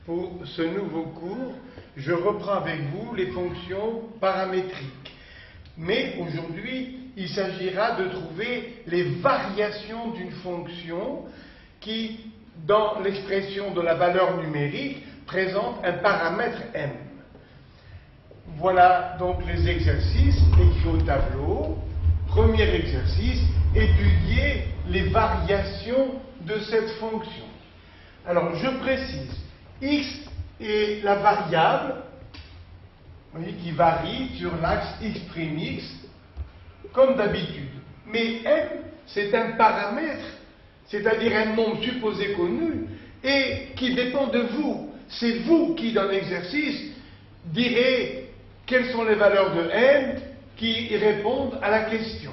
Pour ce nouveau cours, je reprends avec vous les fonctions paramétriques. Mais aujourd'hui, il s'agira de trouver les variations d'une fonction qui, dans l'expression de la valeur numérique, présente un paramètre m. Voilà donc les exercices écrits au tableau. Premier exercice, étudier les variations de cette fonction. Alors, je précise, x est la variable, vous voyez, qui varie sur l'axe x', comme d'habitude. Mais m, c'est un paramètre, c'est-à-dire un nombre supposé connu, et qui dépend de vous. C'est vous qui, dans l'exercice, direz quelles sont les valeurs de m qui répondent à la question.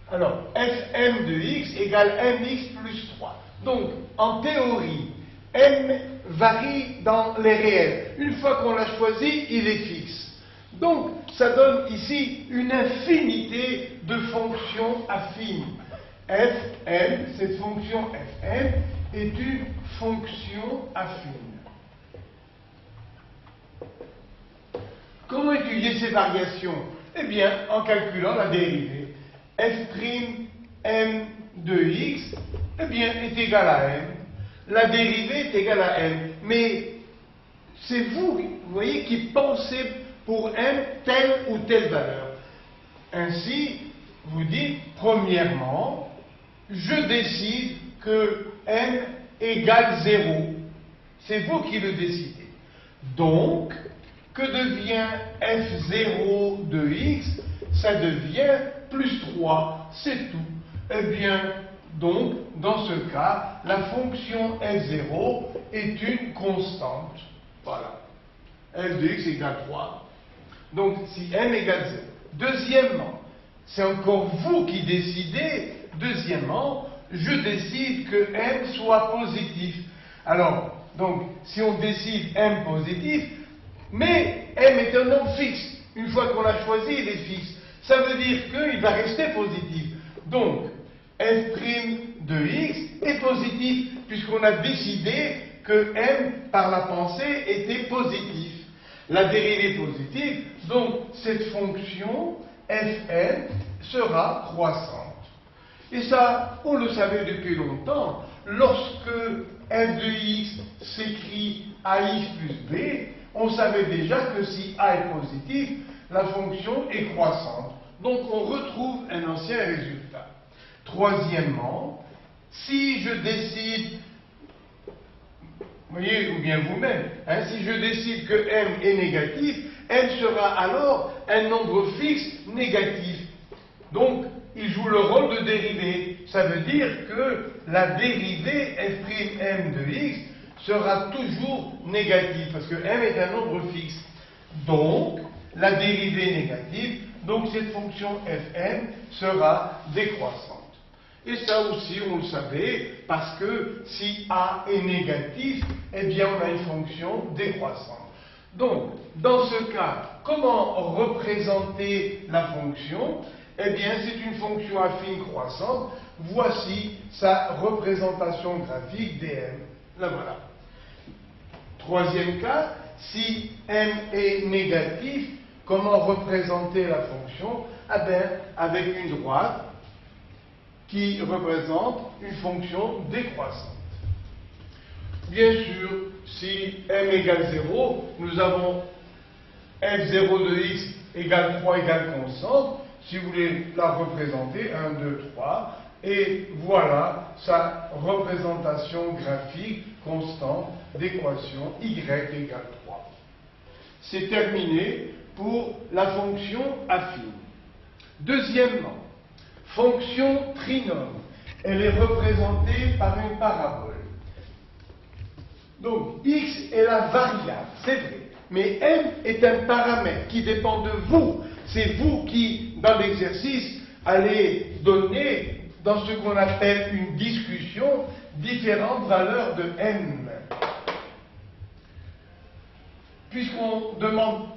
Alors, fm de x égale mx plus 3. Donc, en théorie, m varie dans les réels. Une fois qu'on l'a choisi, il est fixe. Donc, ça donne ici une infinité de fonctions affines. Fm, cette fonction fm, est une fonction affine. Comment étudier ces variations? Eh bien, en calculant la dérivée. F'm de x, eh bien, est égal à m. La dérivée est égale à m. Mais c'est vous voyez, qui pensez pour m telle ou telle valeur. Ainsi, vous dites, premièrement, je décide que m égale 0. C'est vous qui le décidez. Donc, que devient f0 de x? Ça devient plus 3, c'est tout. Eh bien, donc, dans ce cas, la fonction f0 est une constante. Voilà. f de x égale 3. Donc, si m égale 0. Deuxièmement, c'est encore vous qui décidez. Deuxièmement, je décide que m soit positif. Alors, donc, si on décide m positif, mais m est un nombre fixe. Une fois qu'on l'a choisi, il est fixe. Ça veut dire qu'il va rester positif. Donc, f' de x est positif, puisqu'on a décidé que m, par la pensée, était positif. La dérivée positive, donc cette fonction fn sera croissante. Et ça, on le savait depuis longtemps. Lorsque f de x s'écrit ax plus b, on savait déjà que si a est positif, la fonction est croissante. Donc on retrouve un ancien résultat. Troisièmement, si je décide, vous voyez, ou bien vous-même, si je décide que m est négatif, m sera alors un nombre fixe négatif. Donc, il joue le rôle de dérivée. Ça veut dire que la dérivée f'm de x sera toujours négative, parce que m est un nombre fixe. Donc, la dérivée négative, donc cette fonction fn sera décroissante. Et ça aussi, on le savait, parce que si a est négatif, eh bien on a une fonction décroissante. Donc, dans ce cas, comment représenter la fonction? Eh bien, c'est une fonction affine croissante. Voici sa représentation graphique dm. La voilà. Troisième cas, si m est négatif, comment représenter la fonction? Eh bien, avec une droite qui représente une fonction décroissante. Bien sûr, si m égale 0, nous avons f0 de x égale 3 égale constante. Si vous voulez la représenter, 1, 2, 3, et voilà sa représentation graphique constante d'équation y égale 3. C'est terminé pour la fonction affine. Deuxièmement, fonction trinôme. Elle est représentée par une parabole. Donc, x est la variable, c'est vrai. Mais m est un paramètre qui dépend de vous. C'est vous qui, dans l'exercice, allez donner, dans ce qu'on appelle une discussion, différentes valeurs de m. Puisqu'on demande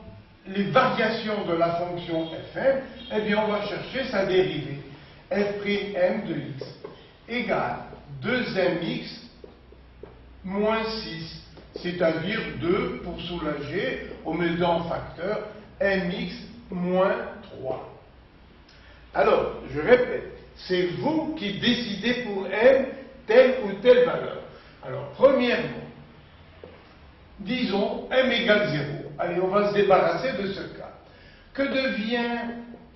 les variations de la fonction fm, eh bien on va chercher sa dérivée. F'm de x égale 2mx moins 6 c'est-à-dire 2 pour soulager en mettant en facteur mx moins 3. Alors, je répète, c'est vous qui décidez pour m telle ou telle valeur. Alors, premièrement, disons m égale 0. Allez, on va se débarrasser de ce cas. Que devient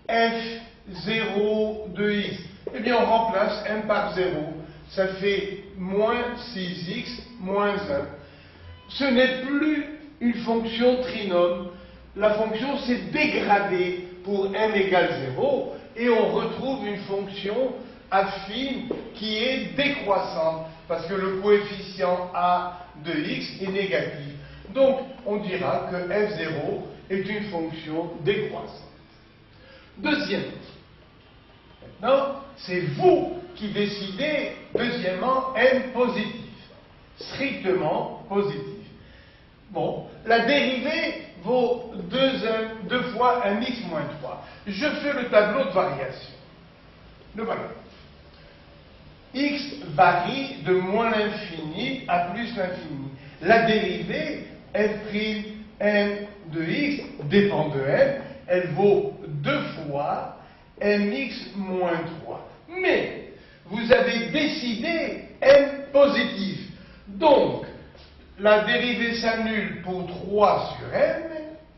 f0 de x? Eh bien, on remplace m par 0. Ça fait moins 6x moins 1. Ce n'est plus une fonction trinôme. La fonction s'est dégradée pour m égale 0 et on retrouve une fonction affine qui est décroissante parce que le coefficient a de x est négatif. Donc, on dira que f0 est une fonction décroissante. Deuxièmement, maintenant, c'est vous qui décidez, deuxièmement, m positif, strictement positif. Bon, la dérivée vaut 2 fois mx moins 3. Je fais le tableau de variation. De valeur. X varie de moins l'infini à plus l'infini. La dérivée f'(m) de x dépend de m. Elle vaut 2 fois mx moins 3. Mais vous avez décidé m positif. Donc, la dérivée s'annule pour 3 sur m,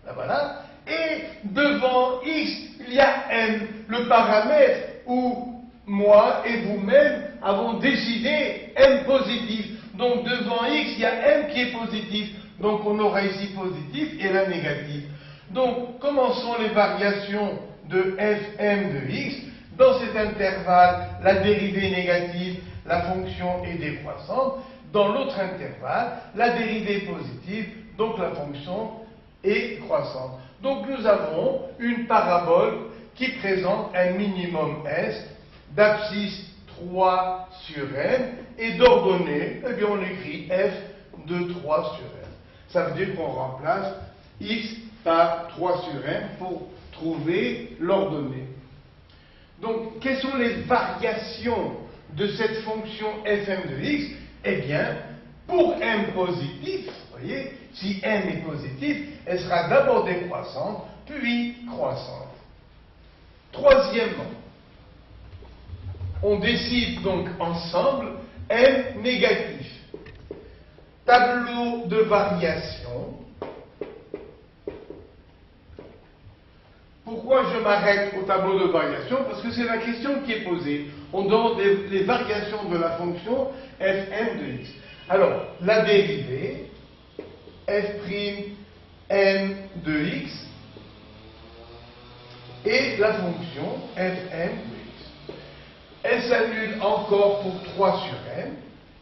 là voilà, et devant x, il y a m, le paramètre où moi et vous-même avons décidé m positif. Donc devant x, il y a m qui est positif. Donc on aura ici positif et là négatif. Donc comment sont les variations de fm de x? Dans cet intervalle, la dérivée est négative, la fonction est décroissante. Dans l'autre intervalle, la dérivée est positive, donc la fonction est croissante. Donc nous avons une parabole qui présente un minimum s d'abscisse 3 sur m et d'ordonnée, eh bien on écrit f de 3 sur m. Ça veut dire qu'on remplace x par 3 sur m pour trouver l'ordonnée. Donc, quelles sont les variations de cette fonction fm de x? Eh bien, pour m positif, vous voyez, si m est positif, elle sera d'abord décroissante, puis croissante. Troisièmement, on décide donc ensemble m négatif. Tableau de variation. Pourquoi je m'arrête au tableau de variation? Parce que c'est la question qui est posée. On demande les variations de la fonction fm de x. Alors, la dérivée f'(m) de x et la fonction fm de x. Elle s'annule encore pour 3 sur m.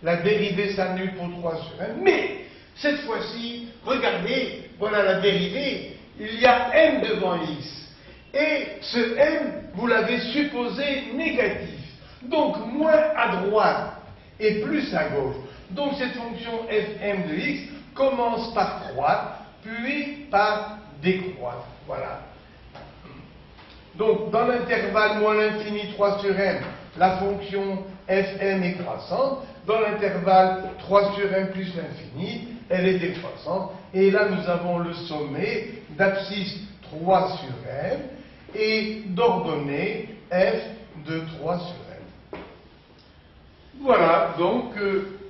La dérivée s'annule pour 3 sur m. Mais, cette fois-ci, regardez, voilà la dérivée. Il y a m devant x. Et ce m, vous l'avez supposé négatif. Donc, moins à droite et plus à gauche. Donc, cette fonction fm de x commence par croître, puis par décroître. Voilà. Donc, dans l'intervalle moins l'infini 3 sur m, la fonction fm est croissante. Dans l'intervalle 3 sur m plus l'infini, elle est décroissante. Et là, nous avons le sommet d'abscisse 3 sur m et d'ordonnée f de 3 sur m. Voilà donc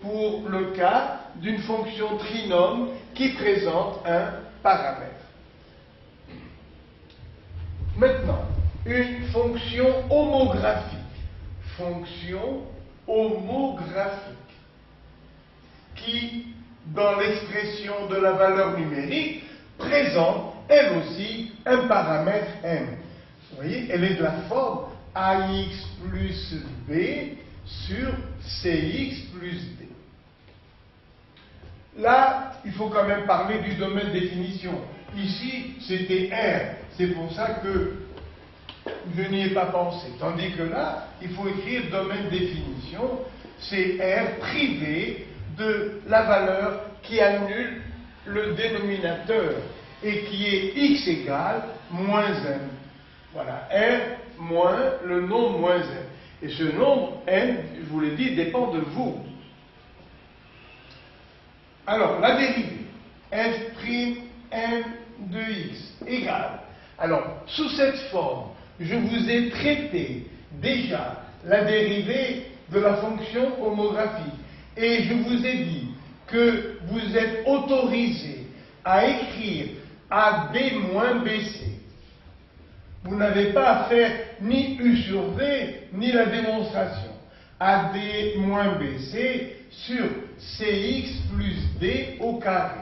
pour le cas d'une fonction trinôme qui présente un paramètre. Maintenant, une fonction homographique. Fonction homographique qui, dans l'expression de la valeur numérique, présente elle aussi un paramètre m. Vous voyez, elle est de la forme ax plus b sur cx plus d. Là, il faut quand même parler du domaine de définition. Ici, c'était R. C'est pour ça que je n'y ai pas pensé. Tandis que là, il faut écrire domaine de définition. C'est R privé de la valeur qui annule le dénominateur et qui est x égale moins m. Voilà, r moins le nombre moins m. Et ce nombre m, je vous l'ai dit, dépend de vous. Alors, la dérivée, f'(m) de x égale. Alors, sous cette forme, je vous ai traité déjà la dérivée de la fonction homographique. Et je vous ai dit que vous êtes autorisé à écrire AD moins BC. Vous n'avez pas à faire ni U sur V, ni la démonstration. AD moins BC sur CX plus D au carré.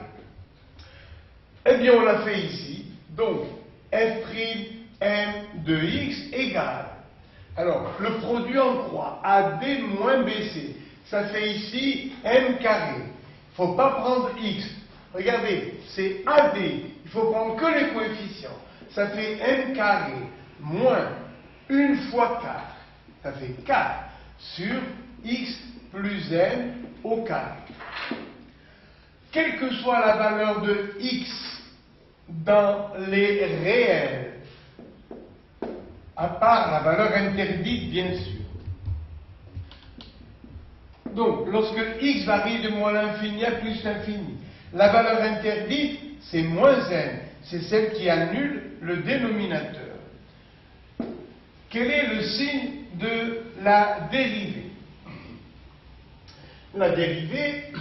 Eh bien, on l'a fait ici. Donc, f'(m) de x égale. Alors, le produit en croix, AD moins BC, ça fait ici m carré. Il ne faut pas prendre x. Regardez, c'est AD. Il faut prendre que les coefficients. Ça fait m carré moins 1 fois 4. Ça fait 4 sur x plus n au carré. Quelle que soit la valeur de x dans les réels, à part la valeur interdite, bien sûr. Donc, lorsque x varie de moins l'infini à plus l'infini, la valeur interdite, c'est moins n. C'est celle qui annule le dénominateur. Quel est le signe de la dérivée? La dérivée,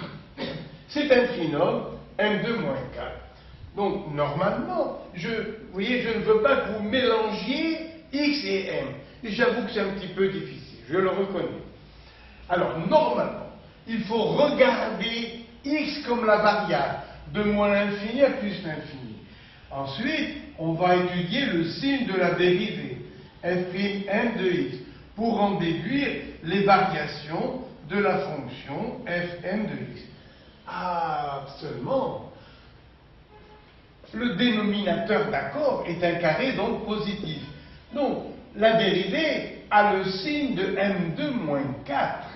c'est un trinôme, m2 moins 4. Donc, normalement, vous voyez, je ne veux pas que vous mélangiez x et m. J'avoue que c'est un petit peu difficile, je le reconnais. Alors, normalement, il faut regarder x comme la variable de moins l'infini à plus l'infini. Ensuite, on va étudier le signe de la dérivée, f'(m) de x, pour en déduire les variations de la fonction f'(m) de x. Ah, seulement, le dénominateur d'accord est un carré, donc positif. Donc, la dérivée a le signe de m2 moins 4.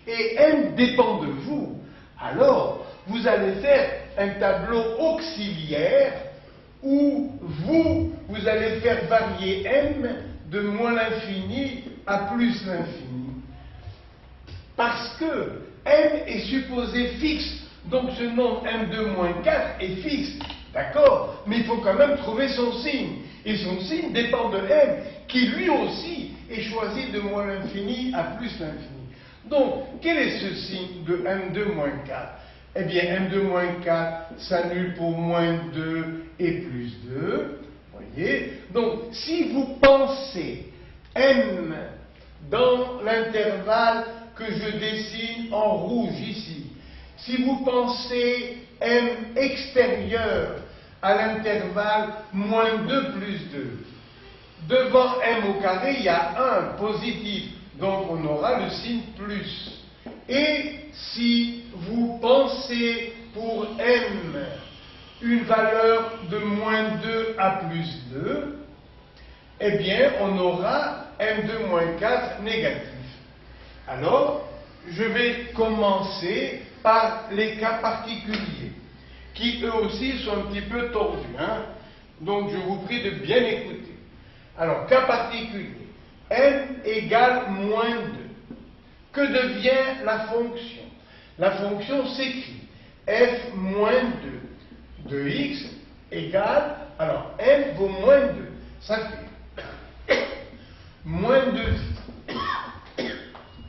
Et m dépend de vous. Alors, vous allez faire un tableau auxiliaire où vous allez faire varier m de moins l'infini à plus l'infini. Parce que m est supposé fixe. Donc, ce nombre m2 moins 4 est fixe. D'accord? Mais il faut quand même trouver son signe. Et son signe dépend de m, qui lui aussi est choisi de moins l'infini à plus l'infini. Donc, quel est ce signe de m2 moins 4? Eh bien, m2 moins 4 s'annule pour moins 2 et plus 2. Voyez? Donc, si vous pensez m dans l'intervalle que je dessine en rouge ici, si vous pensez m extérieur à l'intervalle moins 2 plus 2, devant m au carré, il y a 1 positif, donc on aura le signe plus. Et si vous pensez pour m une valeur de moins 2 à plus 2, eh bien on aura m2 moins 4 négatif. Alors, je vais commencer par les cas particuliers, qui eux aussi sont un petit peu tordus. Donc je vous prie de bien écouter. Alors, cas particulier, m égale moins 2. Que devient la fonction? La fonction s'écrit f moins 2 de x égale, alors m vaut moins 2, ça fait moins 2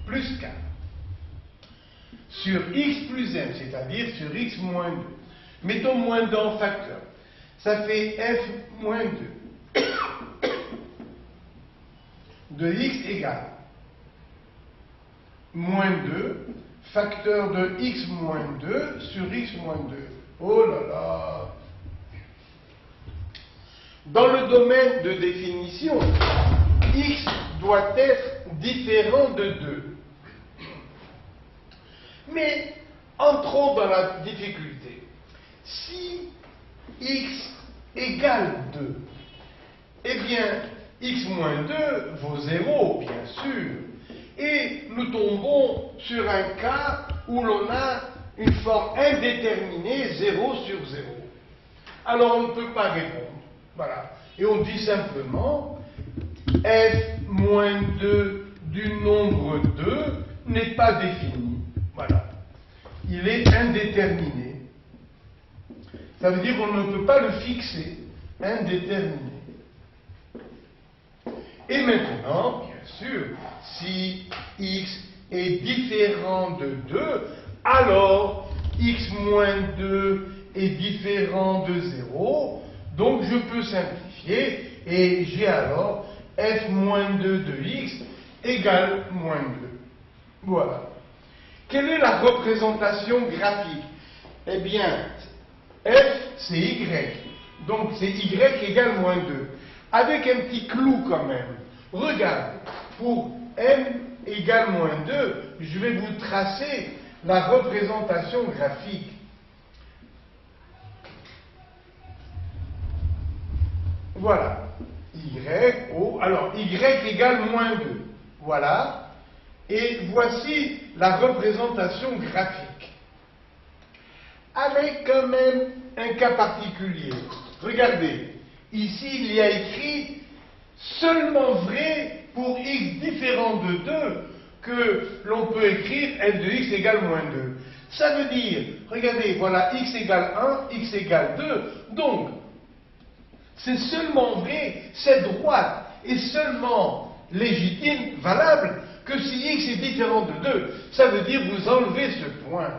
plus 4 sur x plus m, c'est-à-dire sur x moins 2. Mettons moins 2 en facteur, ça fait f moins 2 de x égale moins 2, facteur de x moins 2 sur x moins 2. Oh là là! Dans le domaine de définition, x doit être différent de 2. Mais entrons dans la difficulté. Si x égale 2, eh bien, x moins 2 vaut 0, bien sûr. Et nous tombons sur un cas où l'on a une forme indéterminée, 0 sur 0. Alors on ne peut pas répondre. Voilà. Et on dit simplement f moins 2 du nombre 2 n'est pas défini. Voilà. Il est indéterminé. Ça veut dire qu'on ne peut pas le fixer, indéterminé. Et maintenant, bien sûr, si x est différent de 2, alors x moins 2 est différent de 0, donc je peux simplifier, et j'ai alors f moins 2 de x égale moins 2. Voilà. Quelle est la représentation graphique? Eh bien, f c'est y, donc c'est y égale moins 2. Avec un petit clou quand même. Regarde, pour m égale moins 2, je vais vous tracer la représentation graphique. Voilà. Alors, y égale moins 2. Voilà. Et voici la représentation graphique. Avec quand même un cas particulier. Regardez, ici il y a écrit seulement vrai pour x différent de 2 que l'on peut écrire f de x égale moins 2. Ça veut dire, regardez, voilà, x égale 1, x égale 2, donc c'est seulement vrai, c'est droite et seulement légitime, valable, que si x est différent de 2. Ça veut dire vous enlevez ce point.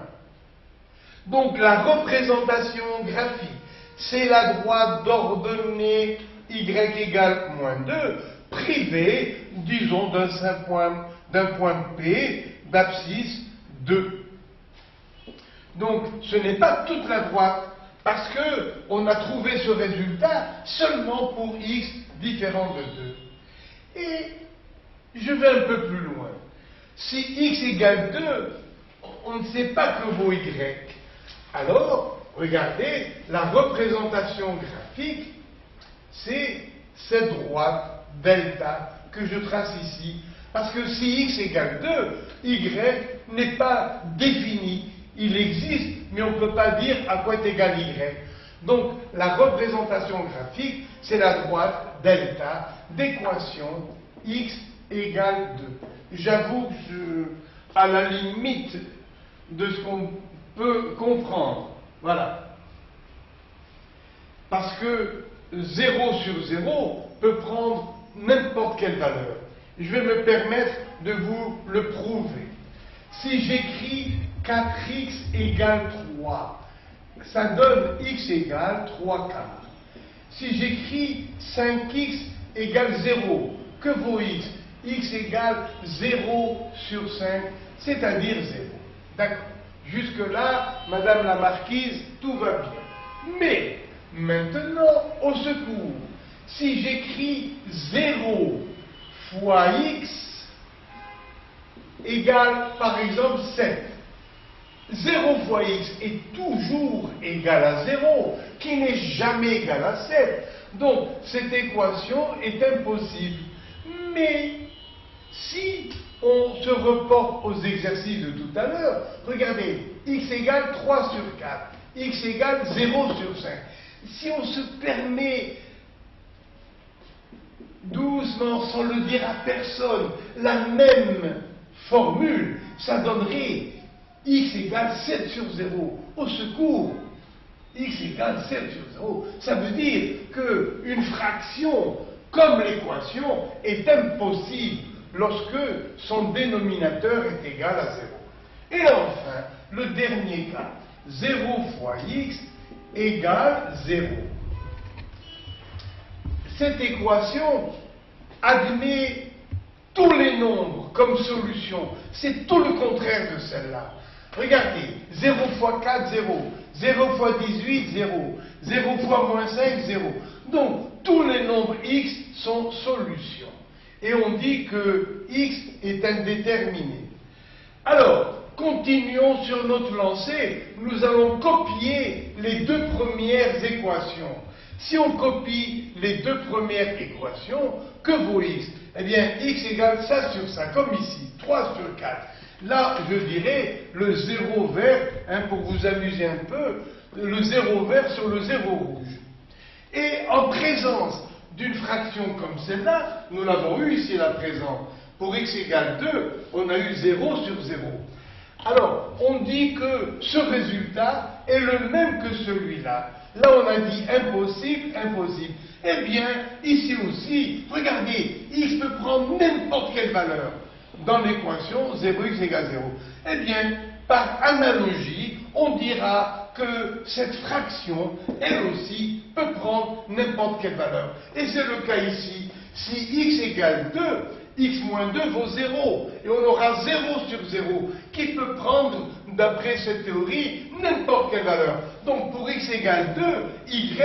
Donc la représentation graphique, c'est la droite d'ordonnée y égale moins 2, privée, disons, d'un point P d'abscisse 2. Donc ce n'est pas toute la droite, parce qu'on a trouvé ce résultat seulement pour x différent de 2. Et je vais un peu plus loin. Si x égale 2, on ne sait pas que vaut y. Alors, regardez, la représentation graphique, c'est cette droite delta que je trace ici. Parce que si x égale 2, y n'est pas défini. Il existe, mais on ne peut pas dire à quoi est égal y. Donc, la représentation graphique, c'est la droite delta d'équation x égale 2. J'avoue que à la limite de ce qu'on peut comprendre. Voilà. Parce que 0 sur 0 peut prendre n'importe quelle valeur. Je vais me permettre de vous le prouver. Si j'écris 4x égale 3, ça donne x égale 3 quarts. Si j'écris 5x égale 0, que vaut x? X égale 0 sur 5, c'est-à-dire 0. D'accord. Jusque-là, Madame la Marquise, tout va bien. Mais, maintenant, au secours, si j'écris 0 fois x égale, par exemple, 7, 0 fois x est toujours égal à 0, qui n'est jamais égal à 7. Donc, cette équation est impossible. Mais, si on se reporte aux exercices de tout à l'heure, regardez, x égale 3 sur 4, x égale 0 sur 5. Si on se permet, doucement, sans le dire à personne, la même formule, ça donnerait x égale 7 sur 0. Au secours, x égale 7 sur 0. Ça veut dire qu'une fraction, comme l'équation, est impossible lorsque son dénominateur est égal à 0. Et enfin, le dernier cas, 0 fois x égale 0. Cette équation admet tous les nombres comme solution. C'est tout le contraire de celle-là. Regardez, 0 fois 4, 0. 0 fois 18, 0. 0 fois moins 5, 0. Donc, tous les nombres x sont solutions. Et on dit que x est indéterminé. Alors, continuons sur notre lancée. Nous allons copier les deux premières équations. Si on copie les deux premières équations, que vaut x? Eh bien, x égale ça sur ça, comme ici, 3 sur 4. Là, je dirais le 0 vert, pour vous amuser un peu, le 0 vert sur le 0 rouge. Et en présence d'une fraction comme celle-là, nous l'avons eu ici la présente. Pour x égale 2, on a eu 0 sur 0. Alors, on dit que ce résultat est le même que celui-là. Là, on a dit impossible, impossible. Eh bien, ici aussi, regardez, x peut prendre n'importe quelle valeur dans l'équation 0x égale 0. Eh bien, par analogie, on dira que cette fraction, elle aussi, peut prendre n'importe quelle valeur. Et c'est le cas ici. Si x égale 2, x moins 2 vaut 0. Et on aura 0 sur 0, qui peut prendre, d'après cette théorie, n'importe quelle valeur. Donc pour x égale 2, y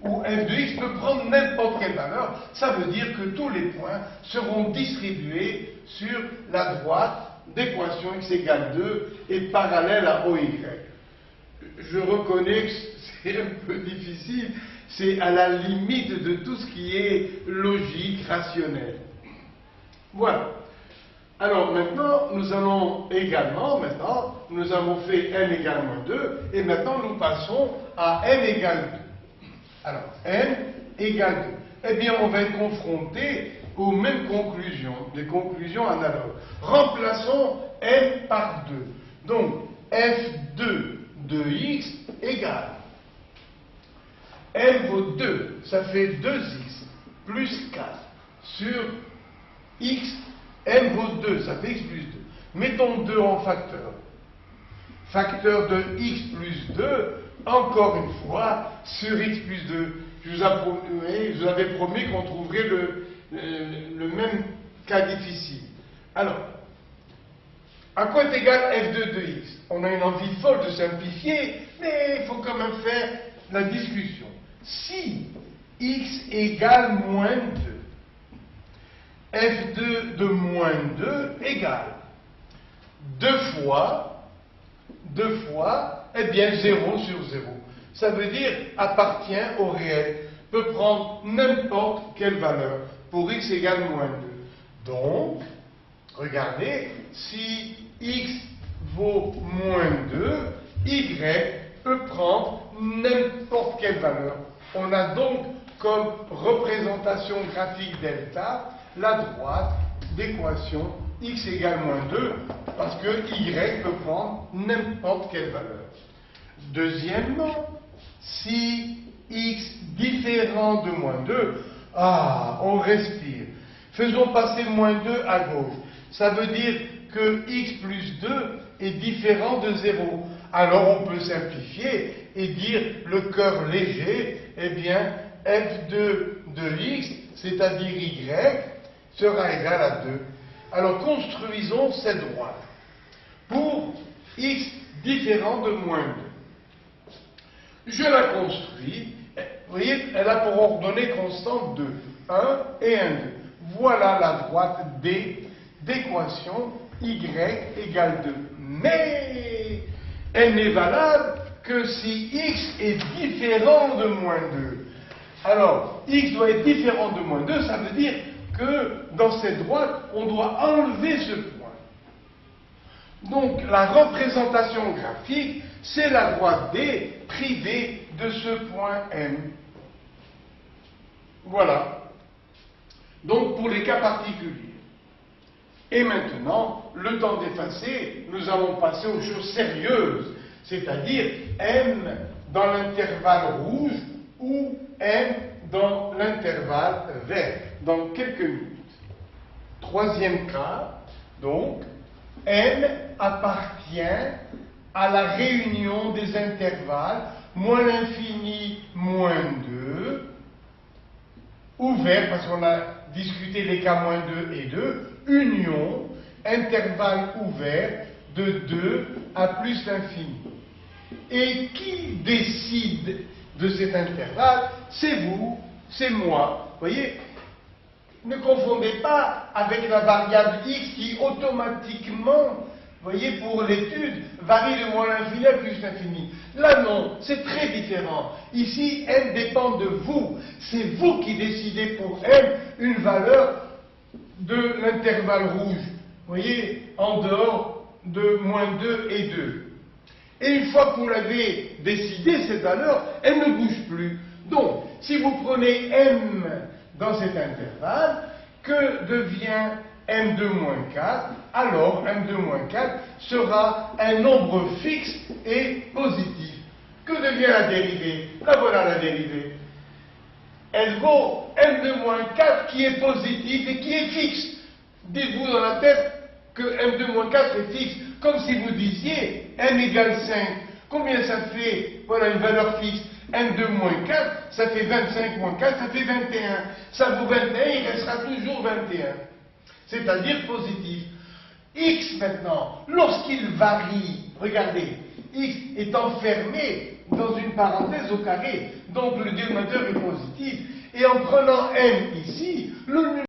ou f de x peut prendre n'importe quelle valeur. Ça veut dire que tous les points seront distribués sur la droite d'équation x égale 2 et parallèle à OY. Je reconnais que c'est un peu difficile, c'est à la limite de tout ce qui est logique, rationnel. Voilà. Alors maintenant, nous avons fait n égale moins 2, et maintenant nous passons à n égale 2. Alors, n égale 2. Eh bien, on va être confronté aux mêmes conclusions, des conclusions analogues. Remplaçons n par 2. Donc, f2 de x égale. n vaut 2, ça fait 2x plus 4 sur x, n vaut 2, ça fait x plus 2. Mettons 2 en facteur. Facteur de x plus 2, encore une fois, sur x plus 2. Je vous avais promis qu'on trouverait le même cas difficile. Alors, à quoi est égal f2 de x? On a une envie folle de simplifier, mais il faut quand même faire la discussion. Si x égale moins 2, f2 de moins 2 égale 2 fois, eh bien 0 sur 0. Ça veut dire appartient au réel, peut prendre n'importe quelle valeur pour x égale moins 2. Donc, regardez, si x vaut moins 2, y peut prendre n'importe quelle valeur. On a donc comme représentation graphique delta la droite d'équation x égale moins 2, parce que y peut prendre n'importe quelle valeur. Deuxièmement, si x différent de moins 2, on respire. Faisons passer moins 2 à gauche. Ça veut dire que x plus 2 est différent de 0. Alors on peut simplifier et dire le cœur léger, eh bien f2 de x, c'est-à-dire y, sera égal à 2. Alors construisons cette droite. Pour x différent de moins 2. Je la construis. Vous voyez, elle a pour ordonnée constante 2. 1 et 1, 2. Voilà la droite D d'équation y égale 2. Mais elle n'est valable que si x est différent de moins 2. Alors, x doit être différent de moins 2, ça veut dire que dans cette droite, on doit enlever ce point. Donc, la représentation graphique, c'est la droite D privée de ce point M. Voilà. Donc, pour les cas particuliers. Et maintenant, le temps d'effacer, nous allons passer aux choses sérieuses, c'est-à-dire M dans l'intervalle rouge ou M dans l'intervalle vert, dans quelques minutes. Troisième cas, donc, M appartient à la réunion des intervalles moins l'infini, moins 2, ouvert, parce qu'on a discuté les cas moins 2 et 2, union, intervalle ouvert de 2 à plus l'infini. Et qui décide de cet intervalle? C'est vous, c'est moi. Vous voyez, ne confondez pas avec la variable x qui automatiquement, vous voyez, pour l'étude, varie de moins l'infini à plus l'infini. Là non, c'est très différent. Ici, n dépend de vous. C'est vous qui décidez pour n une valeur de l'intervalle rouge. Vous voyez, en dehors de moins 2 et 2. Et une fois que vous l'avez décidé, cette valeur, elle ne bouge plus. Donc, si vous prenez m dans cet intervalle, que devient m2 moins 4, alors m2 moins 4 sera un nombre fixe et positif. Que devient la dérivée? La voilà la dérivée. Elle vaut m2 moins 4 qui est positif et qui est fixe. Dites-vous dans la tête que m2 moins 4 est fixe, comme si vous disiez m égale 5. Combien ça fait? Voilà une valeur fixe. m2 moins 4, ça fait 25 moins 4, ça fait 21. Ça vaut 21, il restera toujours 21. C'est-à-dire positif. X maintenant, lorsqu'il varie, regardez, X est enfermé dans une parenthèse au carré, donc le dénominateur est positif. Et en prenant m ici, le